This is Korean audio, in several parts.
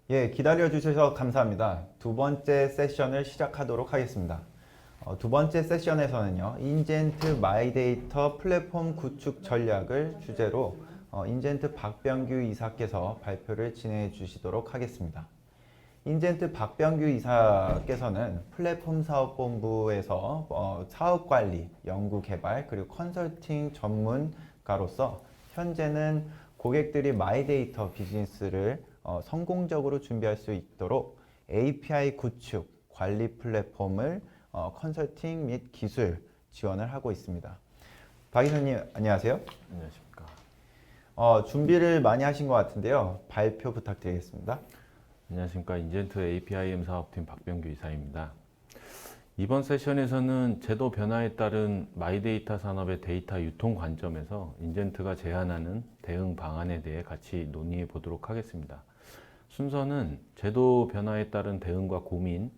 예, 기다려주셔서 감사합니다. 두 번째 세션을 시작하도록 하겠습니다. 두 번째 세션에서는요, 인젠트 마이데이터 플랫폼 구축 전략을 주제로 인젠트 박병규 이사께서 발표를 진행해 주시도록 하겠습니다. 인젠트 박병규 이사께서는 플랫폼 사업본부에서 사업관리, 연구개발, 그리고 컨설팅 전문가로서 현재는 고객들이 마이데이터 비즈니스를 성공적으로 준비할 수 있도록 API 구축, 관리 플랫폼을 컨설팅 및 기술 지원을 하고 있습니다. 박 이사님 안녕하세요. 안녕하십니까. 준비를 많이 하신 것 같은데요. 발표 부탁드리겠습니다. 안녕하십니까. 인젠트 APIM 사업팀 박병규 이사입니다. 이번 세션에서는 제도 변화에 따른 마이데이터 산업의 데이터 유통 관점에서 인젠트가 제안하는 대응 방안에 대해 같이 논의해 보도록 하겠습니다. 순서는 제도 변화에 따른 대응과 고민,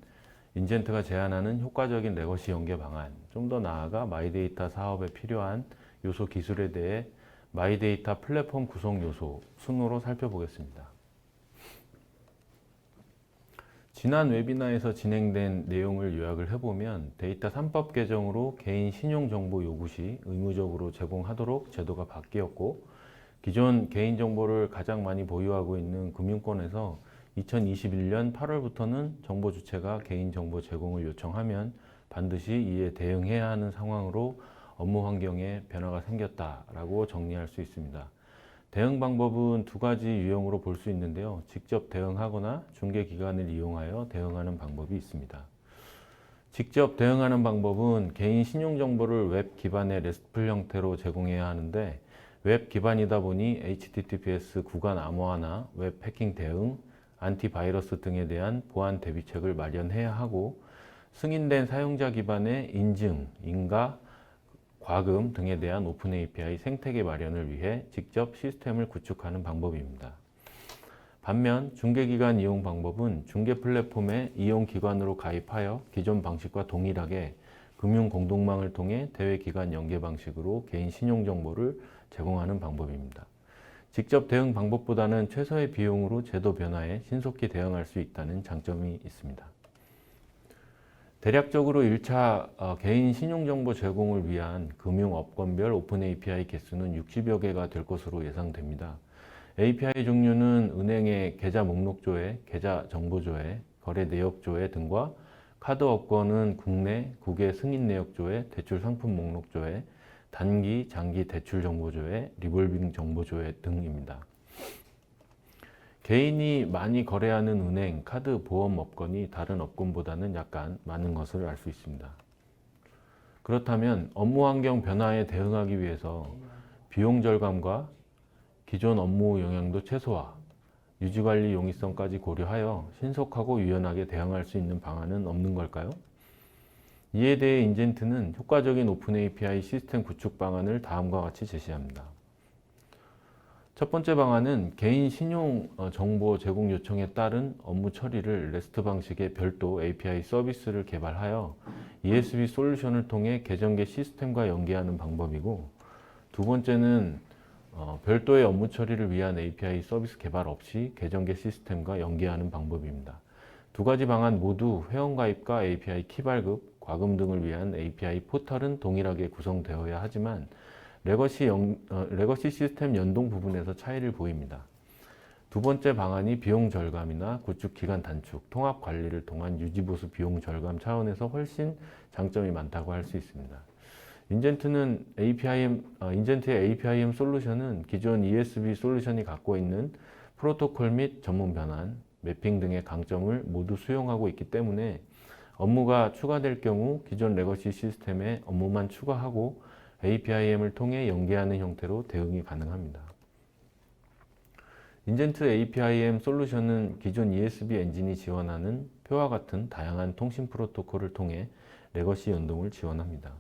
인젠트가 제안하는 효과적인 레거시 연계 방안, 좀 더 나아가 마이데이터 사업에 필요한 요소 기술에 대해 마이데이터 플랫폼 구성 요소 순으로 살펴보겠습니다. 지난 웨비나에서 진행된 내용을 요약을 해보면 데이터 3법 개정으로 개인 신용정보 요구 시 의무적으로 제공하도록 제도가 바뀌었고, 기존 개인정보를 가장 많이 보유하고 있는 금융권에서 2021년 8월부터는 정보 주체가 개인정보 제공을 요청하면 반드시 이에 대응해야 하는 상황으로 업무 환경에 변화가 생겼다라고 정리할 수 있습니다. 대응 방법은 두 가지 유형으로 볼 수 있는데요. 직접 대응하거나 중개기관을 이용하여 대응하는 방법이 있습니다. 직접 대응하는 방법은 개인 신용정보를 웹 기반의 RESTful 형태로 제공해야 하는데, 웹 기반이다 보니 HTTPS 구간 암호화나 웹 해킹 대응, 안티바이러스 등에 대한 보안 대비책을 마련해야 하고, 승인된 사용자 기반의 인증, 인가, 과금 등에 대한 오픈 API 생태계 마련을 위해 직접 시스템을 구축하는 방법입니다. 반면 중개기관 이용 방법은 중개 플랫폼에 이용기관으로 가입하여 기존 방식과 동일하게 금융 공동망을 통해 대외기관 연계 방식으로 개인 신용정보를 제공하는 방법입니다. 직접 대응 방법보다는 최소의 비용으로 제도 변화에 신속히 대응할 수 있다는 장점이 있습니다. 대략적으로 1차 개인 신용정보 제공을 위한 금융업권별 오픈 API 개수는 60여 개가 될 것으로 예상됩니다. API 종류는 은행의 계좌 목록조회, 계좌 정보조회, 거래 내역조회 등과 카드 업권은 국내, 국외 승인 내역조회, 대출 상품 목록조회, 단기, 장기 대출 정보조회, 리볼빙 정보조회 등입니다. 개인이 많이 거래하는 은행, 카드, 보험 업권이 다른 업권보다는 약간 많은 것을 알 수 있습니다. 그렇다면 업무 환경 변화에 대응하기 위해서 비용 절감과 기존 업무 영향도 최소화, 유지관리 용이성까지 고려하여 신속하고 유연하게 대응할 수 있는 방안은 없는 걸까요? 이에 대해 인젠트는 효과적인 오픈 API 시스템 구축 방안을 다음과 같이 제시합니다. 첫 번째 방안은 개인 신용 정보 제공 요청에 따른 업무 처리를 REST 방식의 별도 API 서비스를 개발하여 ESB 솔루션을 통해 계정계 시스템과 연계하는 방법이고, 두 번째는 별도의 업무 처리를 위한 API 서비스 개발 없이 계정계 시스템과 연계하는 방법입니다. 두 가지 방안 모두 회원가입과 API 키 발급, 과금 등을 위한 API 포털은 동일하게 구성되어야 하지만 레거시 시스템 연동 부분에서 차이를 보입니다. 두 번째 방안이 비용 절감이나 구축 기간 단축, 통합 관리를 통한 유지보수 비용 절감 차원에서 훨씬 장점이 많다고 할 수 있습니다. 인젠트의 APIM 솔루션은 기존 ESB 솔루션이 갖고 있는 프로토콜 및 전문 변환, 매핑 등의 강점을 모두 수용하고 있기 때문에 업무가 추가될 경우 기존 레거시 시스템에 업무만 추가하고 APIM을 통해 연계하는 형태로 대응이 가능합니다. 인젠트 APIM 솔루션은 기존 ESB 엔진이 지원하는 표와 같은 다양한 통신 프로토콜을 통해 레거시 연동을 지원합니다.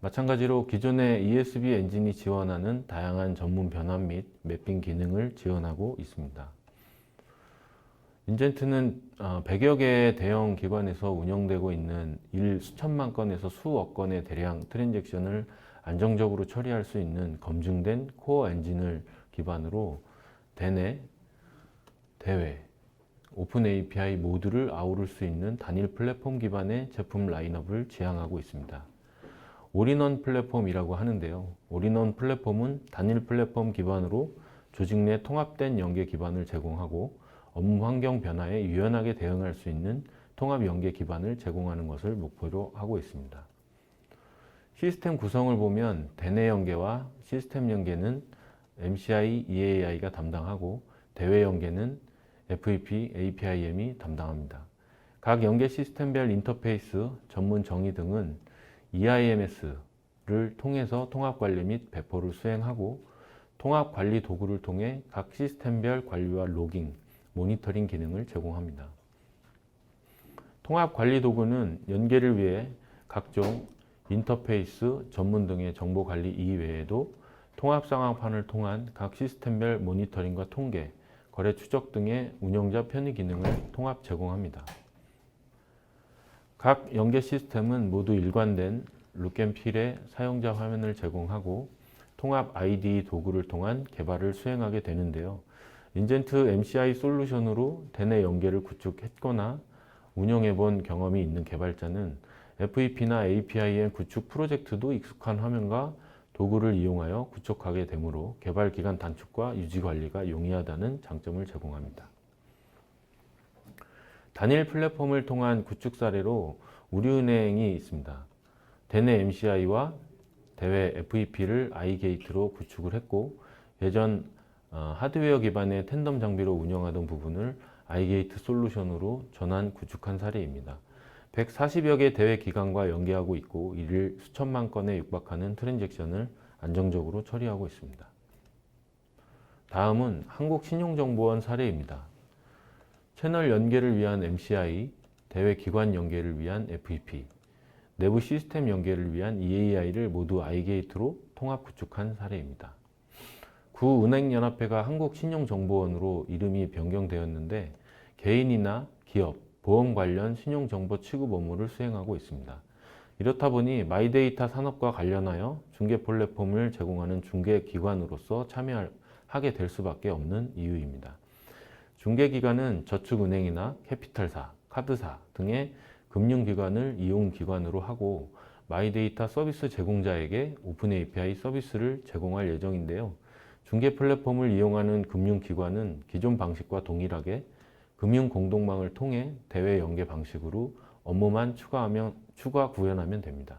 마찬가지로 기존의 ESB 엔진이 지원하는 다양한 전문 변환 및 매핑 기능을 지원하고 있습니다. 인젠트는 100여 개의 대형 기관에서 운영되고 있는 일 수천만 건에서 수억 건의 대량 트랜잭션을 안정적으로 처리할 수 있는 검증된 코어 엔진을 기반으로 대내, 대외, 오픈 API 모두를 아우를 수 있는 단일 플랫폼 기반의 제품 라인업을 지향하고 있습니다. 올인원 플랫폼이라고 하는데요. 올인원 플랫폼은 단일 플랫폼 기반으로 조직 내 통합된 연계 기반을 제공하고 업무 환경 변화에 유연하게 대응할 수 있는 통합 연계 기반을 제공하는 것을 목표로 하고 있습니다. 시스템 구성을 보면 대내 연계와 시스템 연계는 MCI, EAI가 담당하고 대외 연계는 FEP, APIM이 담당합니다. 각 연계 시스템별 인터페이스, 전문 정의 등은 EIMS를 통해서 통합 관리 및 배포를 수행하고 통합 관리 도구를 통해 각 시스템별 관리와 로깅, 모니터링 기능을 제공합니다. 통합 관리 도구는 연계를 위해 각종 인터페이스, 전문 등의 정보 관리 이외에도 통합 상황판을 통한 각 시스템별 모니터링과 통계, 거래 추적 등의 운영자 편의 기능을 통합 제공합니다. 각 연계 시스템은 모두 일관된 룩앤필의 사용자 화면을 제공하고 통합 IDE 도구를 통한 개발을 수행하게 되는데요. 인젠트 MCI 솔루션으로 대내 연계를 구축했거나 운영해본 경험이 있는 개발자는 FEP나 APIM 구축 프로젝트도 익숙한 화면과 도구를 이용하여 구축하게 되므로 개발 기간 단축과 유지 관리가 용이하다는 장점을 제공합니다. 단일 플랫폼을 통한 구축 사례로 우리은행이 있습니다. 대내 MCI와 대외 FEP를 i게이트로 구축을 했고 예전 하드웨어 기반의 텐덤 장비로 운영하던 부분을 i게이트 솔루션으로 전환 구축한 사례입니다. 140여 개 대외 기관과 연계하고 있고 일일 수천만 건에 육박하는 트랜잭션을 안정적으로 처리하고 있습니다. 다음은 한국신용정보원 사례입니다. 채널 연계를 위한 MCI, 대외 기관 연계를 위한 FEP, 내부 시스템 연계를 위한 EAI를 모두 i게이트로 통합 구축한 사례입니다. 구은행연합회가 한국신용정보원으로 이름이 변경되었는데 개인이나 기업, 보험 관련 신용정보 취급 업무를 수행하고 있습니다. 이렇다 보니 마이데이터 산업과 관련하여 중개 플랫폼을 제공하는 중개기관으로서 참여하게 될 수밖에 없는 이유입니다. 중개기관은 저축은행이나 캐피탈사, 카드사 등의 금융기관을 이용기관으로 하고 마이데이터 서비스 제공자에게 오픈 API 서비스를 제공할 예정인데요. 중개 플랫폼을 이용하는 금융기관은 기존 방식과 동일하게 금융 공동망을 통해 대외 연계 방식으로 업무만 추가 구현하면 됩니다.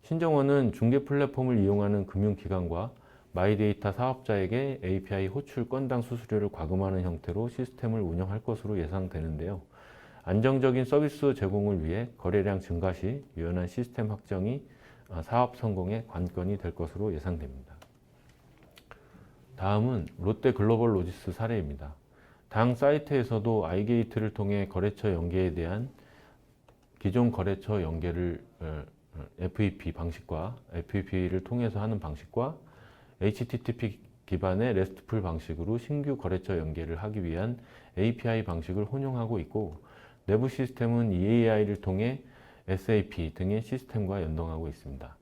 신정원은 중개 플랫폼을 이용하는 금융기관과 마이데이터 사업자에게 API 호출 건당 수수료를 과금하는 형태로 시스템을 운영할 것으로 예상되는데요. 안정적인 서비스 제공을 위해 거래량 증가 시 유연한 시스템 확정이 사업 성공의 관건이 될 것으로 예상됩니다. 다음은 롯데글로벌로지스 사례입니다. 당 사이트에서도 i게이트를 통해 거래처 연계에 대한 기존 거래처 연계를 FEP 방식과 FEP를 통해서 하는 방식과 HTTP 기반의 RESTful 방식으로 신규 거래처 연계를 하기 위한 API 방식을 혼용하고 있고 내부 시스템은 EAI를 통해 SAP 등의 시스템과 연동하고 있습니다.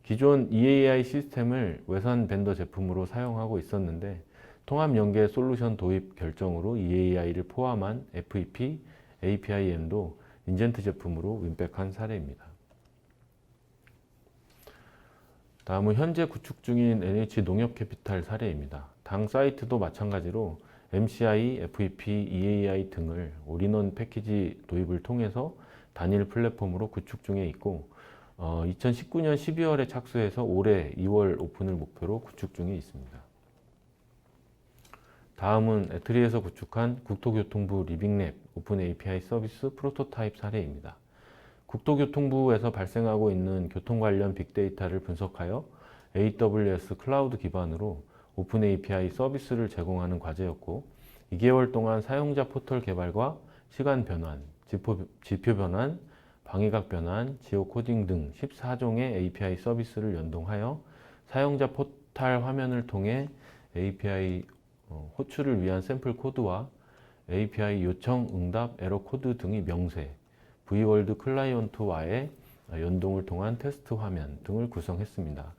기존 EAI 시스템을 외산 벤더 제품으로 사용하고 있었는데 통합 연계 솔루션 도입 결정으로 EAI를 포함한 FEP, APIM도 인젠트 제품으로 윈백한 사례입니다. 다음은 현재 구축 중인 NH농협캐피탈 사례입니다. 당 사이트도 마찬가지로 MCI, FEP, EAI 등을 올인원 패키지 도입을 통해서 단일 플랫폼으로 구축 중에 있고 2019년 12월에 착수해서 올해 2월 오픈을 목표로 구축 중에 있습니다. 다음은 애트리에서 구축한 국토교통부 리빙랩 오픈 API 서비스 프로토타입 사례입니다. 국토교통부에서 발생하고 있는 교통 관련 빅데이터를 분석하여 AWS 클라우드 기반으로 오픈 API 서비스를 제공하는 과제였고 2개월 동안 사용자 포털 개발과 시간 변환, 지표 변환, 방위각 변환, 지오 코딩 등 14종의 API 서비스를 연동하여 사용자 포털 화면을 통해 API 호출을 위한 샘플 코드와 API 요청, 응답, 에러 코드 등의 명세, v월드 클라이언트와의 연동을 통한 테스트 화면 등을 구성했습니다.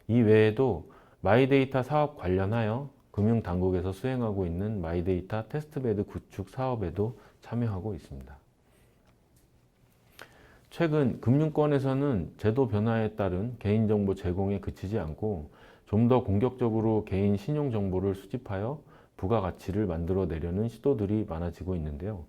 이 외에도 마이데이터 사업 관련하여 금융당국에서 수행하고 있는 마이데이터 테스트베드 구축 사업에도 참여하고 있습니다. 최근 금융권에서는 제도 변화에 따른 개인정보 제공에 그치지 않고 좀 더 공격적으로 개인 신용정보를 수집하여 부가가치를 만들어내려는 시도들이 많아지고 있는데요.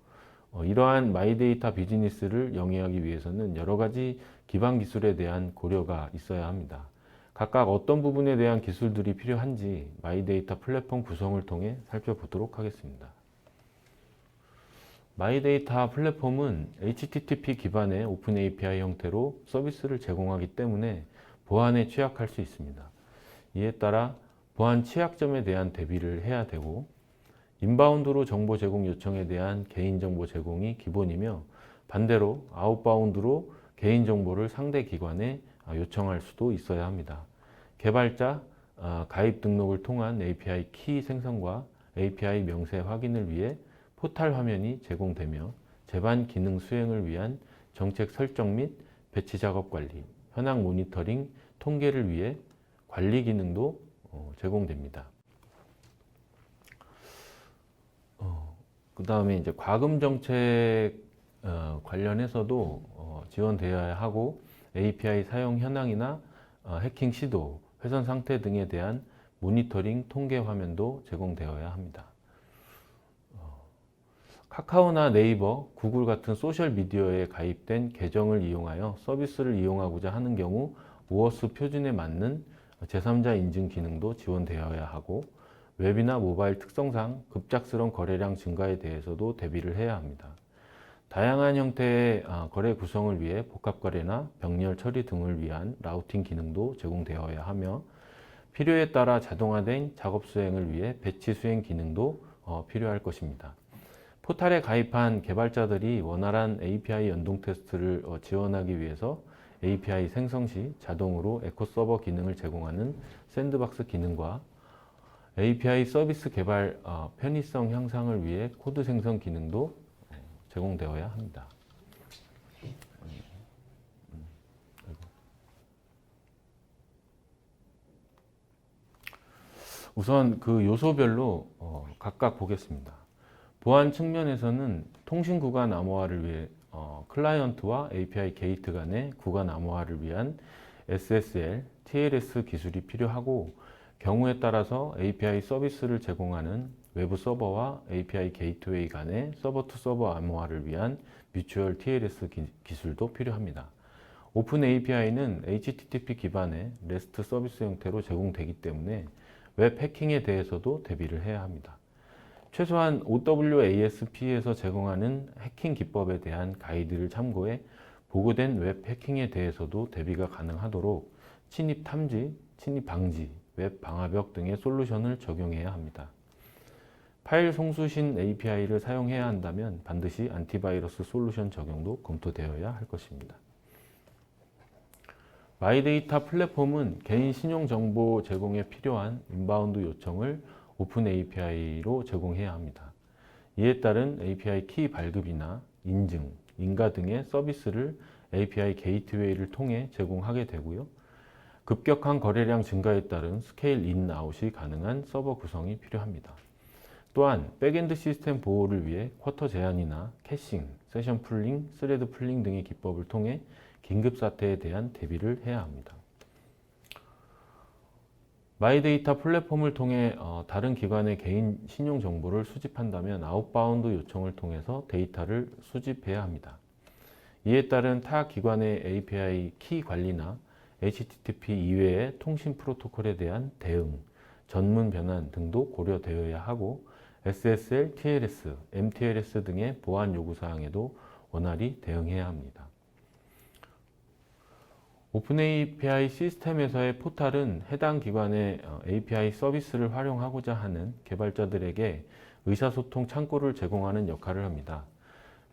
이러한 마이데이터 비즈니스를 영위하기 위해서는 여러 가지 기반 기술에 대한 고려가 있어야 합니다. 각각 어떤 부분에 대한 기술들이 필요한지 마이데이터 플랫폼 구성을 통해 살펴보도록 하겠습니다. 마이데이터 플랫폼은 HTTP 기반의 오픈 API 형태로 서비스를 제공하기 때문에 보안에 취약할 수 있습니다. 이에 따라 보안 취약점에 대한 대비를 해야 되고, 인바운드로 정보 제공 요청에 대한 개인정보 제공이 기본이며, 반대로 아웃바운드로 개인정보를 상대 기관에 요청할 수도 있어야 합니다. 개발자, 가입 등록을 통한 API 키 생성과 API 명세 확인을 위해 포탈 화면이 제공되며, 제반 기능 수행을 위한 정책 설정 및 배치 작업 관리, 현황 모니터링, 통계를 위해 관리 기능도 제공됩니다. 그 다음에 이제 과금 정책 관련해서도 지원되어야 하고, API 사용 현황이나 해킹 시도, 훼손 상태 등에 대한 모니터링 통계 화면도 제공되어야 합니다. 카카오나 네이버, 구글 같은 소셜미디어에 가입된 계정을 이용하여 서비스를 이용하고자 하는 경우 오어스 표준에 맞는 제3자 인증 기능도 지원되어야 하고, 웹이나 모바일 특성상 급작스러운 거래량 증가에 대해서도 대비를 해야 합니다. 다양한 형태의 거래 구성을 위해 복합거래나 병렬 처리 등을 위한 라우팅 기능도 제공되어야 하며, 필요에 따라 자동화된 작업 수행을 위해 배치 수행 기능도 필요할 것입니다. 포탈에 가입한 개발자들이 원활한 API 연동 테스트를 지원하기 위해서 API 생성 시 자동으로 에코 서버 기능을 제공하는 샌드박스 기능과 API 서비스 개발 편의성 향상을 위해 코드 생성 기능도 제공되어야 합니다. 우선 그 요소별로 각각 보겠습니다. 보안 측면에서는 통신 구간 암호화를 위해 클라이언트와 API 게이트 간의 구간 암호화를 위한 SSL, TLS 기술이 필요하고, 경우에 따라서 API 서비스를 제공하는 외부 서버와 API 게이트웨이 간의 서버 투 서버 암호화를 위한 뮤추얼 TLS 기술도 필요합니다. 오픈 API는 HTTP 기반의 REST 서비스 형태로 제공되기 때문에 웹 해킹에 대해서도 대비를 해야 합니다. 최소한 OWASP에서 제공하는 해킹 기법에 대한 가이드를 참고해 보고된 웹 해킹에 대해서도 대비가 가능하도록 침입 탐지, 침입 방지, 웹 방화벽 등의 솔루션을 적용해야 합니다. 파일 송수신 API를 사용해야 한다면 반드시 안티바이러스 솔루션 적용도 검토되어야 할 것입니다. 마이데이터 플랫폼은 개인 신용정보 제공에 필요한 인바운드 요청을 오픈 API로 제공해야 합니다. 이에 따른 API 키 발급이나 인증, 인가 등의 서비스를 API 게이트웨이를 통해 제공하게 되고요. 급격한 거래량 증가에 따른 스케일 인, 아웃이 가능한 서버 구성이 필요합니다. 또한 백엔드 시스템 보호를 위해 쿼터 제한이나 캐싱, 세션 풀링, 스레드 풀링 등의 기법을 통해 긴급 사태에 대한 대비를 해야 합니다. 마이데이터 플랫폼을 통해 다른 기관의 개인 신용 정보를 수집한다면 아웃바운드 요청을 통해서 데이터를 수집해야 합니다. 이에 따른 타 기관의 API 키 관리나 HTTP 이외의 통신 프로토콜에 대한 대응, 전문 변환 등도 고려되어야 하고, SSL, TLS, MTLS 등의 보안 요구사항에도 원활히 대응해야 합니다. 오픈 API 시스템에서의 포탈은 해당 기관의 API 서비스를 활용하고자 하는 개발자들에게 의사소통 창구를 제공하는 역할을 합니다.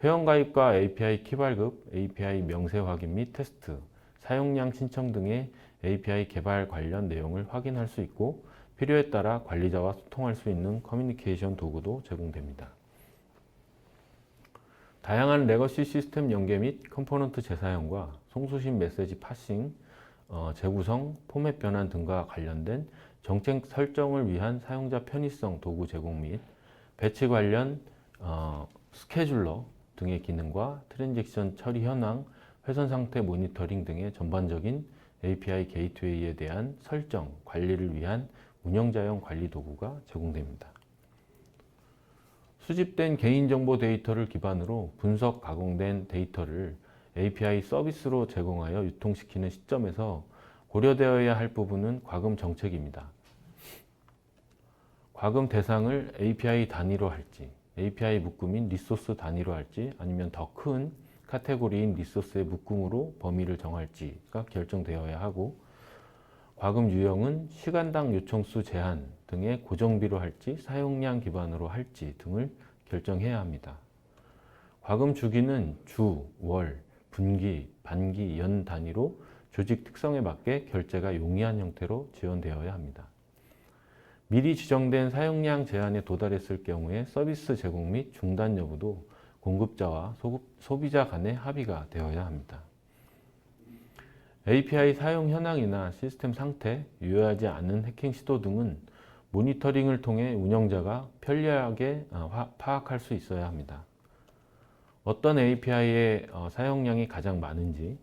회원가입과 API 키 발급, API 명세 확인 및 테스트, 사용량 신청 등의 API 개발 관련 내용을 확인할 수 있고, 필요에 따라 관리자와 소통할 수 있는 커뮤니케이션 도구도 제공됩니다. 다양한 레거시 시스템 연계 및 컴포넌트 재사용과 송수신 메시지 파싱, 재구성, 포맷 변환 등과 관련된 정책 설정을 위한 사용자 편의성 도구 제공 및 배치 관련 스케줄러 등의 기능과 트랜잭션 처리 현황, 회선 상태 모니터링 등의 전반적인 API 게이트웨이에 대한 설정, 관리를 위한 운영자용 관리 도구가 제공됩니다. 수집된 개인정보 데이터를 기반으로 분석, 가공된 데이터를 API 서비스로 제공하여 유통시키는 시점에서 고려되어야 할 부분은 과금 정책입니다. 과금 대상을 API 단위로 할지, API 묶음인 리소스 단위로 할지, 아니면 더 큰 카테고리인 리소스의 묶음으로 범위를 정할지가 결정되어야 하고, 과금 유형은 시간당 요청수 제한 등의 고정비로 할지 사용량 기반으로 할지 등을 결정해야 합니다. 과금 주기는 주, 월, 분기, 반기, 연 단위로 조직 특성에 맞게 결제가 용이한 형태로 지원되어야 합니다. 미리 지정된 사용량 제한에 도달했을 경우에 서비스 제공 및 중단 여부도 공급자와 소비자 간의 합의가 되어야 합니다. API 사용 현황이나 시스템 상태, 유효하지 않은 해킹 시도 등은 모니터링을 통해 운영자가 편리하게 파악할 수 있어야 합니다. 어떤 API의 사용량이 가장 많은지,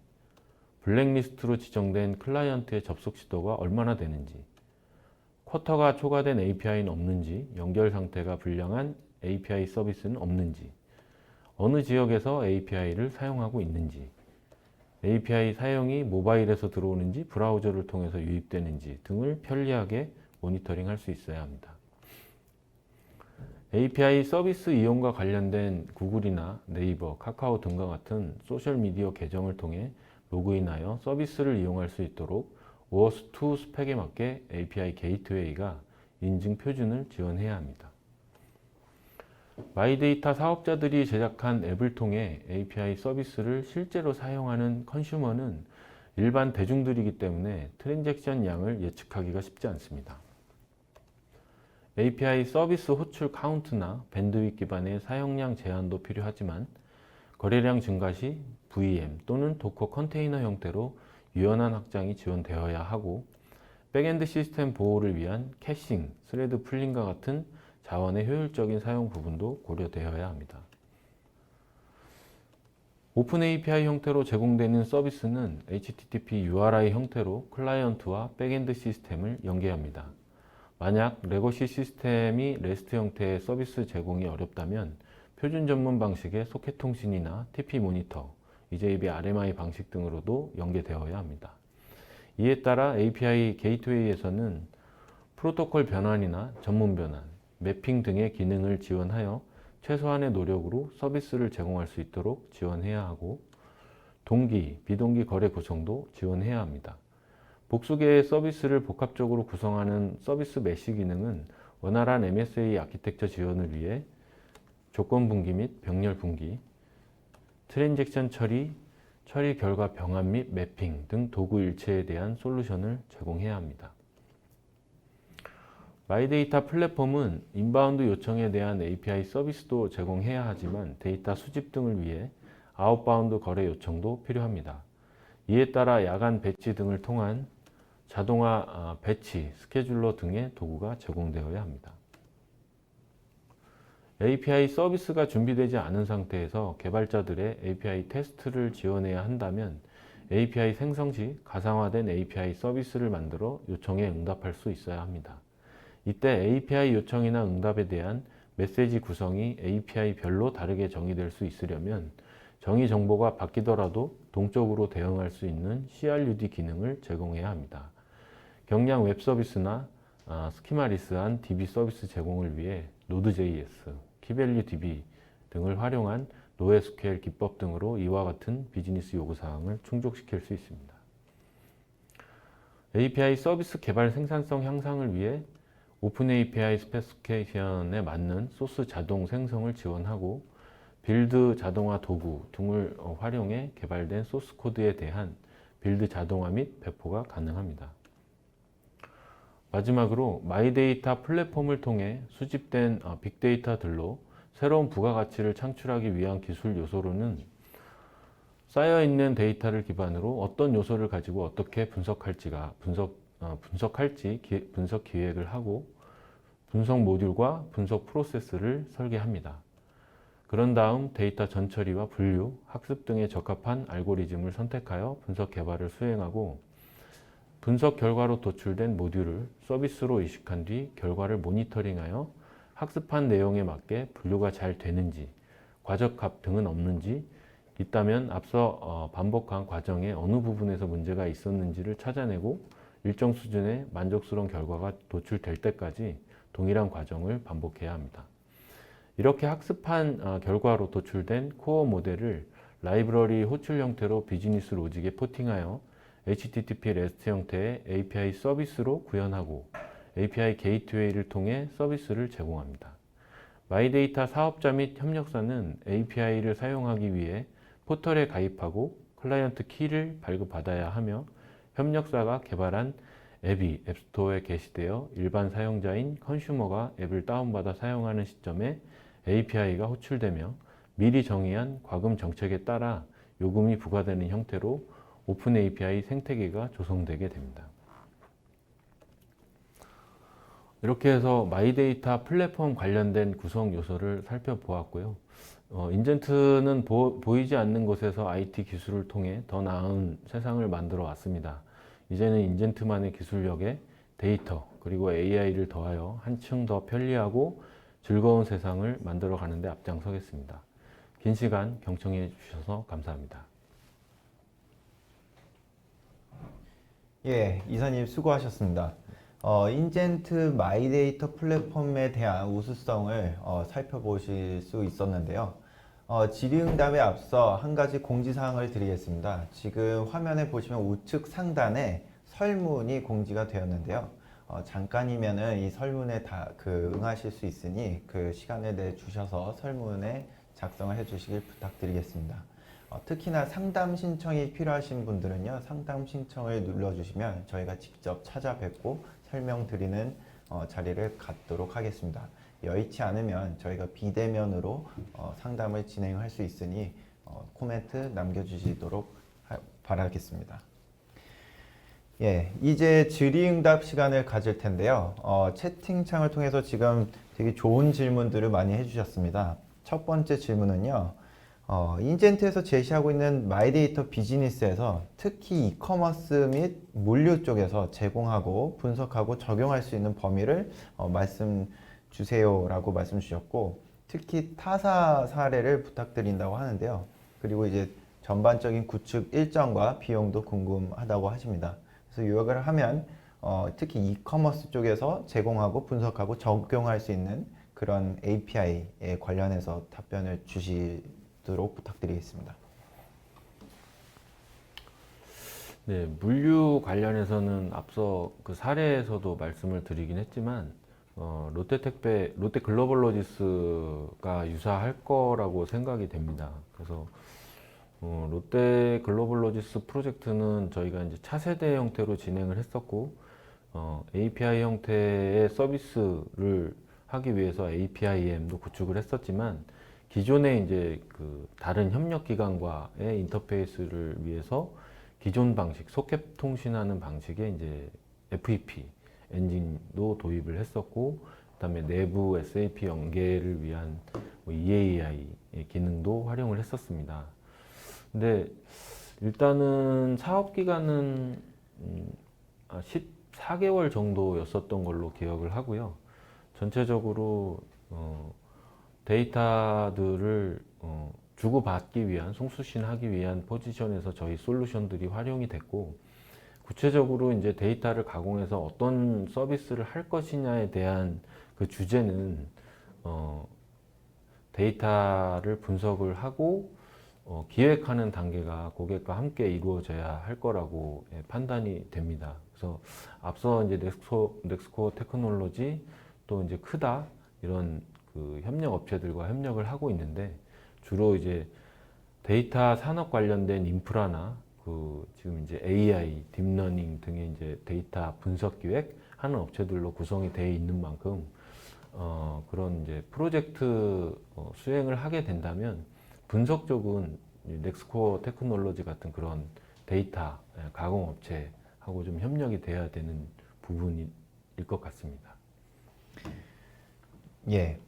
블랙리스트로 지정된 클라이언트의 접속 시도가 얼마나 되는지, 쿼터가 초과된 API는 없는지, 연결 상태가 불량한 API 서비스는 없는지, 어느 지역에서 API를 사용하고 있는지, API 사용이 모바일에서 들어오는지 브라우저를 통해서 유입되는지 등을 편리하게 모니터링할 수 있어야 합니다. API 서비스 이용과 관련된 구글이나 네이버, 카카오 등과 같은 소셜미디어 계정을 통해 로그인하여 서비스를 이용할 수 있도록 OAuth2 스펙에 맞게 API 게이트웨이가 인증 표준을 지원해야 합니다. 마이데이터 사업자들이 제작한 앱을 통해 API 서비스를 실제로 사용하는 컨슈머는 일반 대중들이기 때문에 트랜잭션 양을 예측하기가 쉽지 않습니다. API 서비스 호출 카운트나 밴드윗 기반의 사용량 제한도 필요하지만 거래량 증가 시 VM 또는 도커 컨테이너 형태로 유연한 확장이 지원되어야 하고, 백엔드 시스템 보호를 위한 캐싱, 스레드 풀링과 같은 자원의 효율적인 사용 부분도 고려되어야 합니다. 오픈 API 형태로 제공되는 서비스는 HTTP URI 형태로 클라이언트와 백엔드 시스템을 연계합니다. 만약 레거시 시스템이 REST 형태의 서비스 제공이 어렵다면 표준 전문 방식의 소켓 통신이나 TP 모니터, EJB RMI 방식 등으로도 연계되어야 합니다. 이에 따라 API 게이트웨이에서는 프로토콜 변환이나 전문 변환, 매핑 등의 기능을 지원하여 최소한의 노력으로 서비스를 제공할 수 있도록 지원해야 하고, 동기, 비동기 거래 구성도 지원해야 합니다. 복수계의 서비스를 복합적으로 구성하는 서비스 메쉬 기능은 원활한 MSA 아키텍처 지원을 위해 조건 분기 및 병렬 분기, 트랜잭션 처리, 처리 결과 병합 및 매핑 등 도구 일체에 대한 솔루션을 제공해야 합니다. 마이데이터 플랫폼은 인바운드 요청에 대한 API 서비스도 제공해야 하지만 데이터 수집 등을 위해 아웃바운드 거래 요청도 필요합니다. 이에 따라 야간 배치 등을 통한 자동화 배치, 스케줄러 등의 도구가 제공되어야 합니다. API 서비스가 준비되지 않은 상태에서 개발자들의 API 테스트를 지원해야 한다면 API 생성 시 가상화된 API 서비스를 만들어 요청에 응답할 수 있어야 합니다. 이때 API 요청이나 응답에 대한 메시지 구성이 API별로 다르게 정의될 수 있으려면 정의 정보가 바뀌더라도 동적으로 대응할 수 있는 CRUD 기능을 제공해야 합니다. 경량 웹 서비스나 스키마리스한 DB 서비스 제공을 위해 Node.js, 키밸류 DB 등을 활용한 NoSQL 기법 등으로 이와 같은 비즈니스 요구사항을 충족시킬 수 있습니다. API 서비스 개발 생산성 향상을 위해 오픈 API 스페시피케이션에 맞는 소스 자동 생성을 지원하고, 빌드 자동화 도구 등을 활용해 개발된 소스 코드에 대한 빌드 자동화 및 배포가 가능합니다. 마지막으로 마이데이터 플랫폼을 통해 수집된 빅데이터들로 새로운 부가가치를 창출하기 위한 기술 요소로는 쌓여있는 데이터를 기반으로 어떤 요소를 가지고 어떻게 분석할지 분석 기획을 하고 분석 모듈과 분석 프로세스를 설계합니다. 그런 다음 데이터 전처리와 분류, 학습 등에 적합한 알고리즘을 선택하여 분석 개발을 수행하고 분석 결과로 도출된 모듈을 서비스로 이식한 뒤 결과를 모니터링하여 학습한 내용에 맞게 분류가 잘 되는지, 과적값 등은 없는지, 있다면 앞서 반복한 과정의 어느 부분에서 문제가 있었는지를 찾아내고 일정 수준의 만족스러운 결과가 도출될 때까지 동일한 과정을 반복해야 합니다. 이렇게 학습한 결과로 도출된 코어 모델을 라이브러리 호출 형태로 비즈니스 로직에 포팅하여 HTTP REST 형태의 API 서비스로 구현하고 API 게이트웨이를 통해 서비스를 제공합니다. 마이데이터 사업자 및 협력사는 API를 사용하기 위해 포털에 가입하고 클라이언트 키를 발급받아야 하며 협력사가 개발한 앱이 앱스토어에 게시되어 일반 사용자인 컨슈머가 앱을 다운받아 사용하는 시점에 API가 호출되며 미리 정의한 과금 정책에 따라 요금이 부과되는 형태로 오픈 API 생태계가 조성되게 됩니다. 이렇게 해서 마이데이터 플랫폼 관련된 구성 요소를 살펴보았고요. 인젠트는 보이지 않는 곳에서 IT 기술을 통해 더 나은 세상을 만들어 왔습니다. 이제는 인젠트만의 기술력에 데이터 그리고 AI를 더하여 한층 더 편리하고 즐거운 세상을 만들어 가는 데 앞장서겠습니다. 긴 시간 경청해 주셔서 감사합니다. 예, 이사님 수고하셨습니다. 인젠트 마이데이터 플랫폼에 대한 우수성을 살펴보실 수 있었는데요. 질의응답에 앞서 한 가지 공지사항을 드리겠습니다. 지금 화면에 보시면 우측 상단에 설문이 공지가 되었는데요. 잠깐이면은 이 설문에 응하실 수 있으니 그 시간을 내주셔서 설문에 작성을 해주시길 부탁드리겠습니다. 특히나 상담 신청이 필요하신 분들은요, 상담 신청을 눌러주시면 저희가 직접 찾아뵙고 설명드리는 자리를 갖도록 하겠습니다. 여의치 않으면 저희가 비대면으로 상담을 진행할 수 있으니 코멘트 남겨주시도록 바라겠습니다. 예, 이제 질의응답 시간을 가질 텐데요. 채팅창을 통해서 지금 되게 좋은 질문들을 많이 해주셨습니다. 첫 번째 질문은요. 인젠트에서 제시하고 있는 마이데이터 비즈니스에서 특히 이커머스 및 물류 쪽에서 제공하고 분석하고 적용할 수 있는 범위를 말씀 주세요 라고 말씀 주셨고, 특히 타사 사례를 부탁드린다고 하는데요. 그리고 이제 전반적인 구축 일정과 비용도 궁금하다고 하십니다. 그래서 요약을 하면 특히 이커머스 쪽에서 제공하고 분석하고 적용할 수 있는 그런 API에 관련해서 답변을 주시도록 부탁드리겠습니다. 네, 물류 관련해서는 앞서 그 사례에서도 말씀을 드리긴 했지만 롯데택배, 롯데글로벌로지스가 유사할 거라고 생각이 됩니다. 그래서 롯데글로벌로지스 프로젝트는 저희가 이제 차세대 형태로 진행을 했었고 API 형태의 서비스를 하기 위해서 APIM도 구축을 했었지만 기존의 이제 그 다른 협력 기관과의 인터페이스를 위해서 기존 방식, 소켓 통신하는 방식의 이제 FEP 엔진도 도입을 했었고, 그다음에 내부 SAP 연계를 위한 EAI 기능도 활용을 했었습니다. 근데 일단은 사업 기간은 14개월 정도였었던 걸로 기억을 하고요. 전체적으로 데이터들을 주고받기 위한, 송수신하기 위한 포지션에서 저희 솔루션들이 활용이 됐고, 구체적으로 이제 데이터를 가공해서 어떤 서비스를 할 것이냐에 대한 그 주제는 데이터를 분석을 하고 기획하는 단계가 고객과 함께 이루어져야 할 거라고 판단이 됩니다. 그래서 앞서 이제 넥스코어 테크놀로지 또 이제 크다 이런 그 협력 업체들과 협력을 하고 있는데, 주로 이제 데이터 산업 관련된 인프라나 그 지금 이제 AI, 딥러닝 등의 이제 데이터 분석 기획 하는 업체들로 구성이 되어 있는 만큼 그런 이제 프로젝트 수행을 하게 된다면 분석 쪽은 넥스코어 테크놀로지 같은 그런 데이터 가공 업체하고 좀 협력이 돼야 되는 부분일 것 같습니다. 예.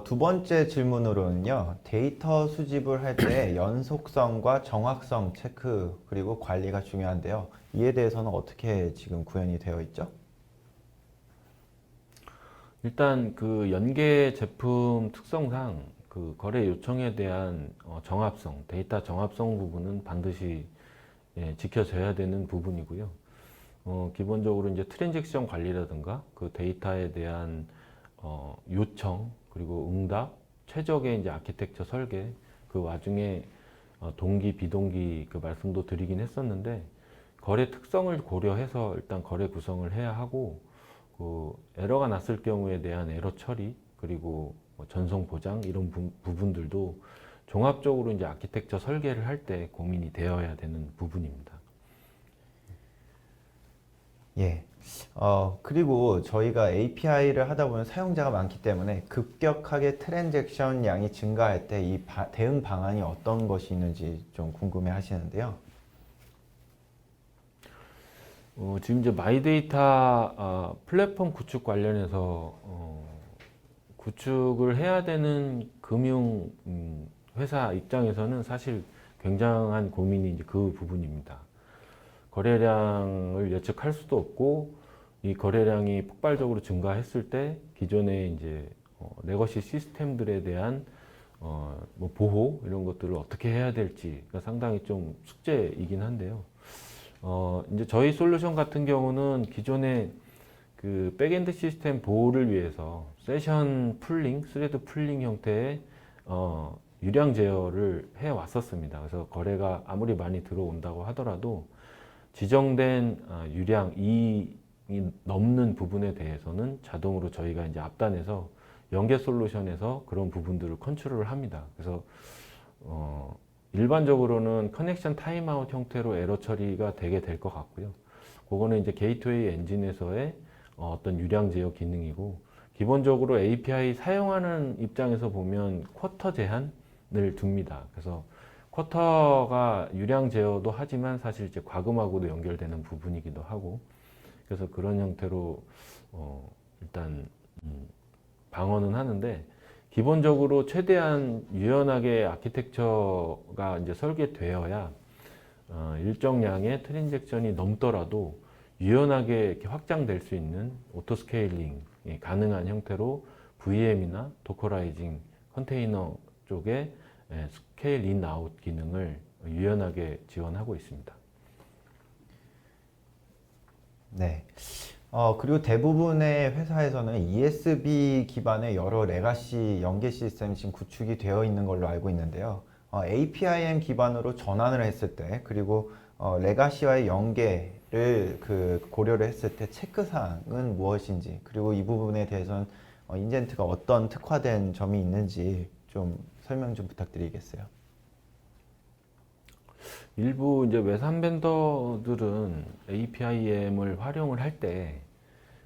두 번째 질문으로는요, 데이터 수집을 할 때 연속성과 정확성 체크 그리고 관리가 중요한데요. 이에 대해서는 어떻게 지금 구현이 되어 있죠? 일단 그 연계 제품 특성상 그 거래 요청에 대한 정합성, 데이터 정합성 부분은 반드시 지켜져야 되는 부분이고요. 기본적으로 이제 트랜잭션 관리라든가 그 데이터에 대한 요청 그리고 응답, 최적의 이제 아키텍처 설계 그 와중에 동기 비동기 그 말씀도 드리긴 했었는데 거래 특성을 고려해서 일단 거래 구성을 해야 하고 그 에러가 났을 경우에 대한 에러 처리 그리고 뭐 전송 보장 이런 부분들도 종합적으로 이제 아키텍처 설계를 할 때 고민이 되어야 되는 부분입니다. 예. 그리고 저희가 API를 하다 보면 사용자가 많기 때문에 급격하게 트랜잭션 양이 증가할 때 이 대응 방안이 어떤 것이 있는지 좀 궁금해 하시는데요. 지금 이제 마이데이터 플랫폼 구축 관련해서 구축을 해야 되는 금융 회사 입장에서는 사실 굉장한 고민이 이제 그 부분입니다. 거래량을 예측할 수도 없고 이 거래량이 폭발적으로 증가했을 때 기존의 이제 레거시 시스템들에 대한 뭐 보호 이런 것들을 어떻게 해야 될지가 상당히 좀 숙제이긴 한데요. 이제 저희 솔루션 같은 경우는 기존의 그 백엔드 시스템 보호를 위해서 세션 풀링, 스레드 풀링 형태의 유량 제어를 해 왔었습니다. 그래서 거래가 아무리 많이 들어온다고 하더라도 지정된 유량 이익이 넘는 부분에 대해서는 자동으로 저희가 이제 앞단에서 연계 솔루션에서 그런 부분들을 컨트롤을 합니다. 그래서 일반적으로는 커넥션 타임아웃 형태로 에러 처리가 되게 될 것 같고요. 그거는 이제 게이트웨이 엔진에서의 어떤 유량 제어 기능이고 기본적으로 API 사용하는 입장에서 보면 쿼터 제한을 둡니다. 그래서 쿼터가 유량 제어도 하지만 사실 이제 과금하고도 연결되는 부분이기도 하고 그래서 그런 형태로 일단 방어는 하는데 기본적으로 최대한 유연하게 아키텍처가 이제 설계되어야 일정량의 트랜잭션이 넘더라도 유연하게 이렇게 확장될 수 있는 오토 스케일링이 가능한 형태로 VM이나 도커라이징 컨테이너 쪽에 스케일 인 아웃 기능을 유연하게 지원하고 있습니다. 네. 그리고 대부분의 회사에서는 ESB 기반의 여러 레가시 연계 시스템이 지금 구축이 되어 있는 걸로 알고 있는데요. APIM 기반으로 전환을 했을 때, 그리고 레가시와의 연계를 고려를 했을 때 체크사항은 무엇인지, 그리고 이 부분에 대해서는 인젠트가 어떤 특화된 점이 있는지 좀 설명 좀 부탁드리겠어요. 일부 이제 외산 벤더들은 APIM을 활용을 할 때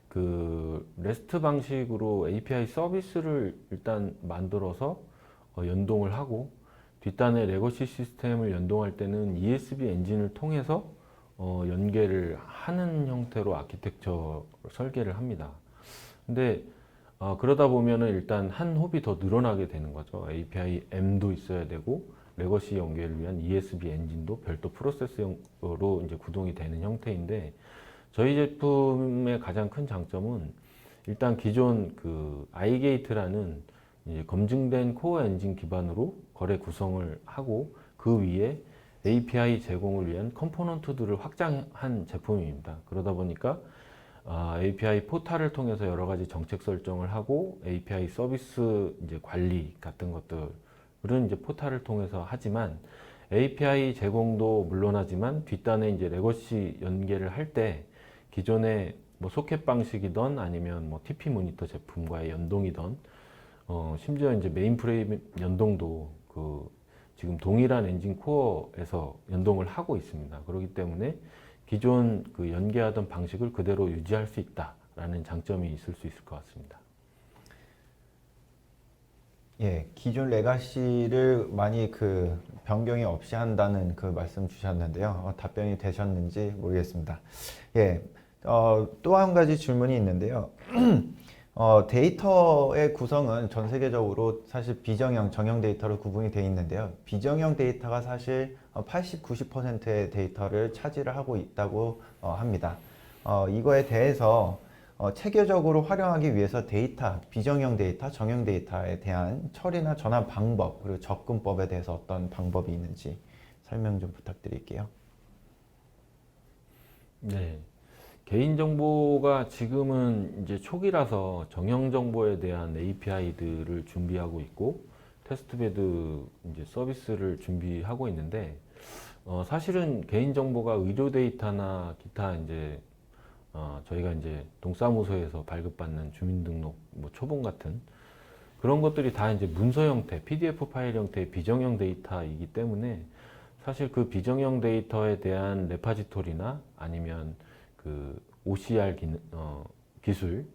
그 REST 방식으로 API 서비스를 일단 만들어서 연동을 하고 뒷단에 레거시 시스템을 연동할 때는 ESB 엔진을 통해서 연계를 하는 형태로 아키텍처 설계를 합니다. 근데 그러다 보면은 일단 한 홉이 더 늘어나게 되는 거죠. API-M도 있어야 되고 레거시 연계를 위한 ESB 엔진도 별도 프로세스로 이제 구동이 되는 형태인데 저희 제품의 가장 큰 장점은 일단 기존 그 iGate라는 이제 검증된 코어 엔진 기반으로 거래 구성을 하고 그 위에 API 제공을 위한 컴포넌트들을 확장한 제품입니다. 그러다 보니까 API 포탈을 통해서 여러 가지 정책 설정을 하고 API 서비스 이제 관리 같은 것들은 이제 포탈을 통해서 하지만 API 제공도 물론하지만 뒷단에 이제 레거시 연계를 할 때 기존의 뭐 소켓 방식이던 아니면 뭐 TP 모니터 제품과의 연동이던 심지어 이제 메인 프레임 연동도 그 지금 동일한 엔진 코어에서 연동을 하고 있습니다. 그렇기 때문에 기존 그 연계하던 방식을 그대로 유지할 수 있다라는 장점이 있을 수 있을 것 같습니다. 예, 기존 레가시를 많이 그 변경이 없이 한다는 그 말씀 주셨는데요. 답변이 되셨는지 모르겠습니다. 예, 또 한 가지 질문이 있는데요. 데이터의 구성은 전 세계적으로 사실 비정형, 정형 데이터로 구분이 되어 있는데요. 비정형 데이터가 사실 80, 90%의 데이터를 차지를 하고 있다고 합니다. 이거에 대해서 체계적으로 활용하기 위해서 데이터, 비정형 데이터, 정형 데이터에 대한 처리나 전환 방법, 그리고 접근법에 대해서 어떤 방법이 있는지 설명 좀 부탁드릴게요. 네. 개인정보가 지금은 이제 초기라서 정형정보에 대한 API들을 준비하고 있고 테스트베드 이제 서비스를 준비하고 있는데 사실은 개인정보가 의료 데이터나 기타 이제 저희가 이제 동사무소에서 발급받는 주민등록 뭐 초본 같은 그런 것들이 다 이제 문서 형태, PDF 파일 형태의 비정형 데이터이기 때문에 사실 그 비정형 데이터에 대한 레파지토리나 아니면 그 OCR 기술,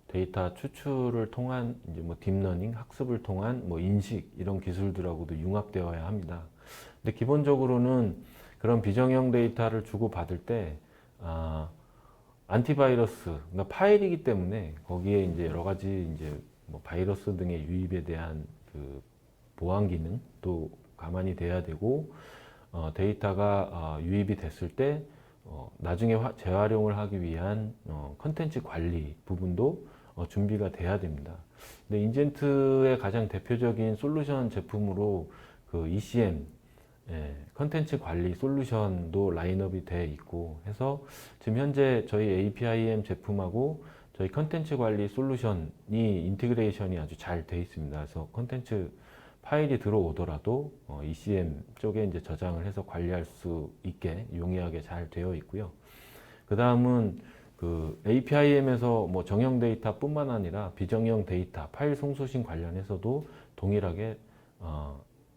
데이터 추출을 통한 이제 뭐 딥러닝, 학습을 통한 뭐 인식 이런 기술들하고도 융합되어야 합니다. 근데 기본적으로는 그런 비정형 데이터를 주고 받을 때 안티바이러스, 그러니까 파일이기 때문에 거기에 이제 여러 가지 이제 뭐 바이러스 등의 유입에 대한 그 보안 기능도 가만히 돼야 되고 데이터가 유입이 됐을 때 나중에 재활용을 하기 위한 컨텐츠 관리 부분도 준비가 돼야 됩니다. 근데 인젠트의 가장 대표적인 솔루션 제품으로 그 ECM 컨텐츠 관리 솔루션도 라인업이 돼 있고 해서 지금 현재 저희 APIM 제품하고 저희 컨텐츠 관리 솔루션이 인티그레이션이 아주 잘 돼 있습니다. 그래서 컨텐츠 파일이 들어오더라도 ECM 쪽에 이제 저장을 해서 관리할 수 있게 용이하게 잘 되어 있고요. 그 다음은 그 APIM에서 뭐 정형 데이터뿐만 아니라 비정형 데이터, 파일 송수신 관련해서도 동일하게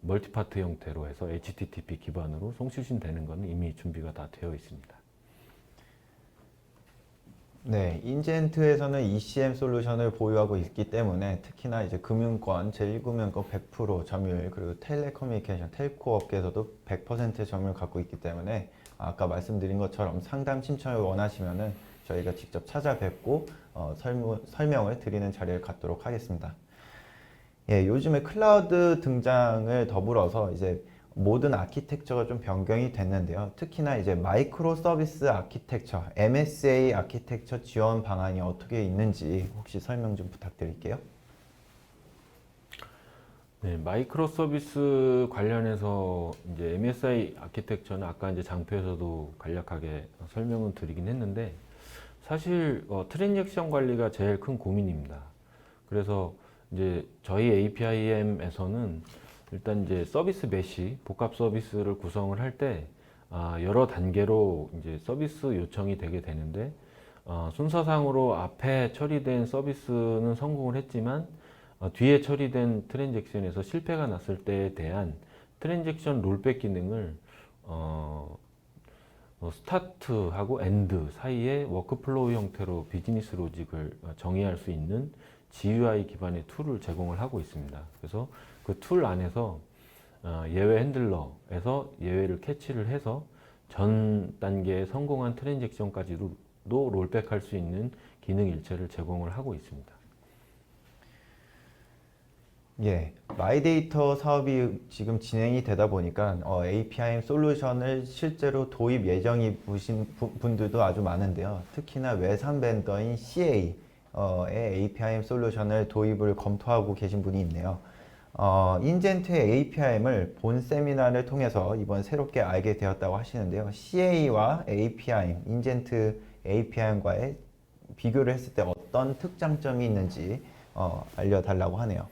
멀티파트 형태로 해서 HTTP 기반으로 송수신 되는 것은 이미 준비가 다 되어 있습니다. 네, 인젠트에서는 ECM 솔루션을 보유하고 있기 때문에 특히나 이제 금융권, 제1금융권 100% 점유율, 그리고 텔레커뮤니케이션, 텔코 업계에서도 100% 점유율을 갖고 있기 때문에 아까 말씀드린 것처럼 상담 신청을 원하시면은 저희가 직접 찾아뵙고 설명을 드리는 자리를 갖도록 하겠습니다. 예, 요즘에 클라우드 등장을 더불어서 이제 모든 아키텍처가 좀 변경이 됐는데요. 특히나 이제 마이크로 서비스 아키텍처, MSA 아키텍처 지원 방안이 어떻게 있는지 혹시 설명 좀 부탁드릴게요. 네, 마이크로 서비스 관련해서 이제 MSI 아키텍처는 아까 이제 장표에서도 간략하게 설명을 드리긴 했는데 사실 트랜잭션 관리가 제일 큰 고민입니다. 그래서 이제 저희 APIM에서는 일단 이제 서비스 메시, 복합 서비스를 구성을 할 때 여러 단계로 이제 서비스 요청이 되게 되는데 순서상으로 앞에 처리된 서비스는 성공을 했지만 뒤에 처리된 트랜잭션에서 실패가 났을 때에 대한 트랜잭션 롤백 기능을 스타트하고 엔드 사이에 워크플로우 형태로 비즈니스 로직을 정의할 수 있는 GUI 기반의 툴을 제공을 하고 있습니다. 그래서 그 툴 안에서 예외 핸들러에서 예외를 캐치를 해서 전 단계에 성공한 트랜잭션까지도 롤백할 수 있는 기능 일체를 제공을 하고 있습니다. 예, 마이데이터 사업이 지금 진행이 되다 보니까 APIM 솔루션을 실제로 도입 예정이 보신 분들도 아주 많은데요. 특히나 외산 벤더인 CA의 APIM 솔루션을 도입을 검토하고 계신 분이 있네요. 인젠트의 APIM을 본 세미나를 통해서 이번 새롭게 알게 되었다고 하시는데요. CA와 APIM, 인젠트 APIM과의 비교를 했을 때 어떤 특장점이 있는지 알려달라고 하네요.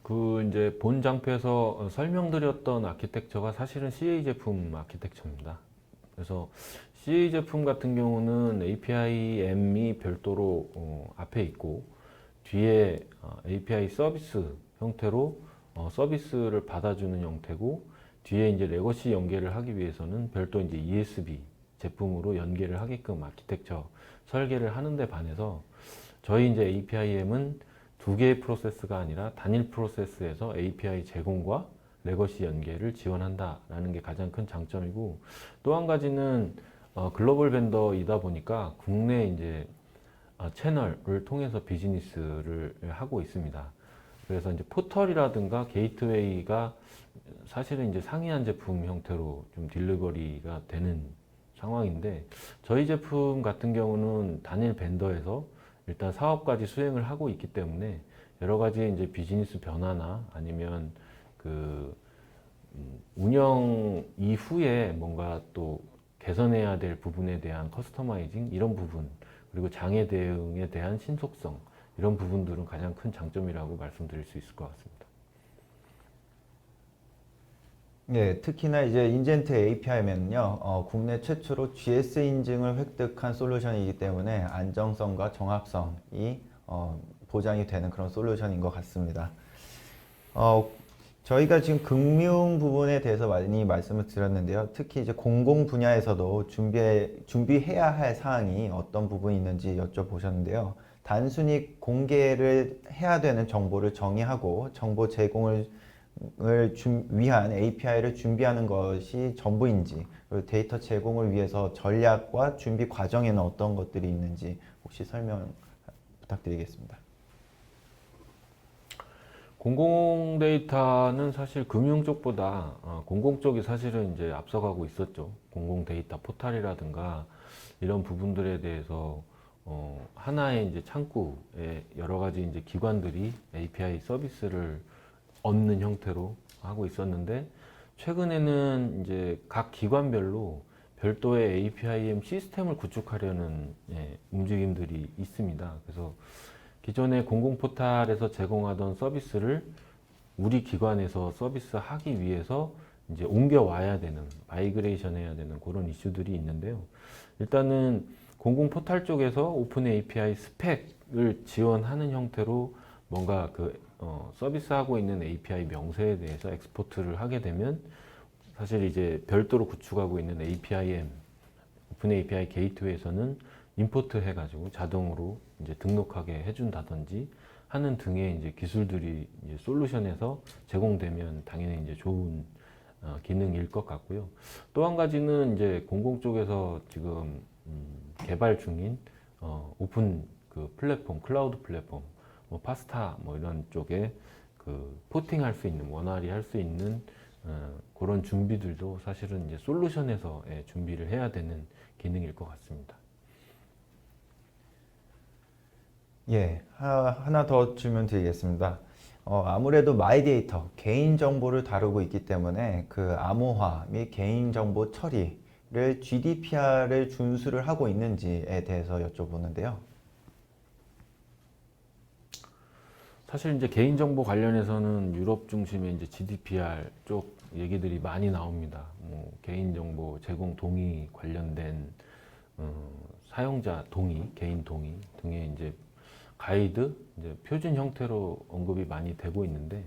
그 이제 본 장표에서 설명드렸던 아키텍처가 사실은 CA 제품 아키텍처입니다. 그래서 CA 제품 같은 경우는 APIM이 별도로 앞에 있고 뒤에 API 서비스 형태로 서비스를 받아주는 형태고 뒤에 이제 레거시 연계를 하기 위해서는 별도 이제 ESB 제품으로 연계를 하게끔 아키텍처 설계를 하는데 반해서 저희 이제 APIM은 두 개의 프로세스가 아니라 단일 프로세스에서 API 제공과 레거시 연계를 지원한다라는 게 가장 큰 장점이고, 또 한 가지는 글로벌 벤더이다 보니까 국내 이제 채널을 통해서 비즈니스를 하고 있습니다. 그래서 이제 포털이라든가 게이트웨이가 사실은 이제 상이한 제품 형태로 좀 딜리버리가 되는 상황인데, 저희 제품 같은 경우는 단일 벤더에서 일단 사업까지 수행을 하고 있기 때문에 여러 가지 이제 비즈니스 변화나 아니면 그 운영 이후에 뭔가 또 개선해야 될 부분에 대한 커스터마이징 이런 부분, 그리고 장애 대응에 대한 신속성, 이런 부분들은 가장 큰 장점이라고 말씀드릴 수 있을 것 같습니다. 예, 특히나 이제 인젠트 API면요, 국내 최초로 GS 인증을 획득한 솔루션이기 때문에 안정성과 정확성이 보장이 되는 그런 솔루션인 것 같습니다. 저희가 지금 금융 부분에 대해서 많이 말씀을 드렸는데요. 특히 이제 공공 분야에서도 준비해야 할 사항이 어떤 부분이 있는지 여쭤보셨는데요. 단순히 공개를 해야 되는 정보를 정의하고 정보 제공을 위한 API를 준비하는 것이 전부인지, 그리고 데이터 제공을 위해서 전략과 준비 과정에는 어떤 것들이 있는지 혹시 설명 부탁드리겠습니다. 공공 데이터는 사실 금융 쪽보다 공공 쪽이 사실은 이제 앞서가고 있었죠. 공공 데이터 포털이라든가 이런 부분들에 대해서 하나의 이제 창구에 여러 가지 이제 기관들이 API 서비스를 얻는 형태로 하고 있었는데, 최근에는 이제 각 기관별로 별도의 APIM 시스템을 구축하려는 움직임들이 있습니다. 그래서 기존의 공공 포털에서 제공하던 서비스를 우리 기관에서 서비스하기 위해서 이제 옮겨와야 되는, 마이그레이션 해야 되는 그런 이슈들이 있는데요. 일단은 공공 포털 쪽에서 오픈 API 스펙을 지원하는 형태로 뭔가 서비스하고 있는 API 명세에 대해서 엑스포트를 하게 되면, 사실 이제 별도로 구축하고 있는 APIM, 오픈 API 게이트웨이에서는 임포트 해가지고 자동으로 이제 등록하게 해준다든지 하는 등의 이제 기술들이 이제 솔루션에서 제공되면 당연히 이제 좋은 기능일 것 같고요. 또 한 가지는 이제 공공 쪽에서 지금 개발 중인 오픈 그 플랫폼, 클라우드 플랫폼, 뭐 파스타 뭐 이런 쪽에 그 포팅할 수 있는, 원활히 할 수 있는 그런 준비들도 사실은 이제 솔루션에서 준비를 해야 되는 기능일 것 같습니다. 예, 하나 더 질문 드리겠습니다. 아무래도 마이데이터, 개인정보를 다루고 있기 때문에 그 암호화 및 개인정보 처리를 GDPR을 준수를 하고 있는지에 대해서 여쭤보는데요. 사실 이제 개인정보 관련해서는 유럽 중심의 이제 GDPR 쪽 얘기들이 많이 나옵니다. 뭐 개인정보 제공 동의 관련된 사용자 동의, 개인 동의 등의 이제 가이드, 이제 표준 형태로 언급이 많이 되고 있는데,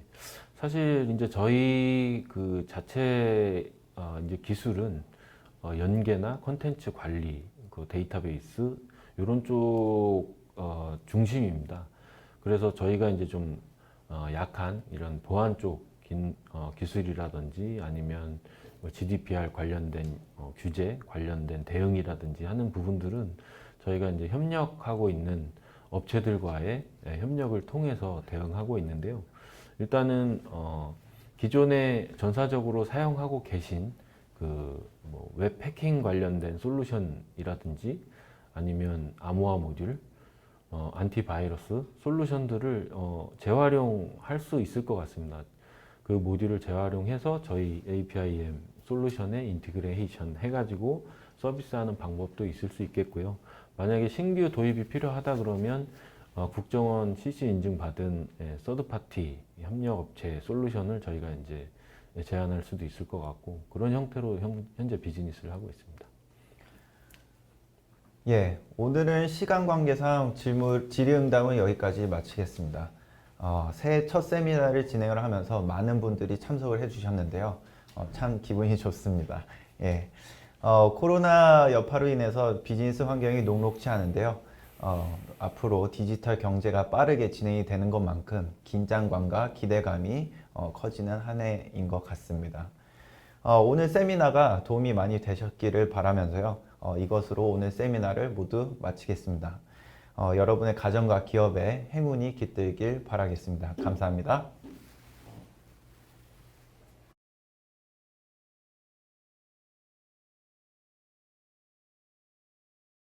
사실 이제 저희 그 자체 이제 기술은 연계나 콘텐츠 관리, 그 데이터베이스 이런 쪽 중심입니다. 그래서 저희가 이제 좀 약한 이런 보안 쪽 기술이라든지 아니면 GDPR 관련된 규제 관련된 대응이라든지 하는 부분들은 저희가 이제 협력하고 있는 업체들과의 협력을 통해서 대응하고 있는데요. 일단은 기존에 전사적으로 사용하고 계신 그뭐 웹 해킹 관련된 솔루션이라든지 아니면 암호화 모듈, 안티바이러스 솔루션들을 재활용할 수 있을 것 같습니다. 그 모듈을 재활용해서 저희 APIM 솔루션에 인티그레이션 해가지고 서비스하는 방법도 있을 수 있겠고요. 만약에 신규 도입이 필요하다 그러면 국정원 CC 인증받은 서드파티 협력업체 솔루션을 저희가 이제 제안할 수도 있을 것 같고, 그런 형태로 현재 비즈니스를 하고 있습니다. 예, 오늘은 시간 관계상 질의응답은 여기까지 마치겠습니다. 새해 첫 세미나를 진행을 하면서 많은 분들이 참석을 해주셨는데요. 참 기분이 좋습니다. 예, 코로나 여파로 인해서 비즈니스 환경이 녹록지 않은데요. 앞으로 디지털 경제가 빠르게 진행이 되는 것만큼 긴장감과 기대감이 커지는 한 해인 것 같습니다. 오늘 세미나가 도움이 많이 되셨기를 바라면서요. 이것으로 오늘 세미나를 모두 마치겠습니다. 여러분의 가정과 기업에 행운이 깃들길 바라겠습니다. 감사합니다.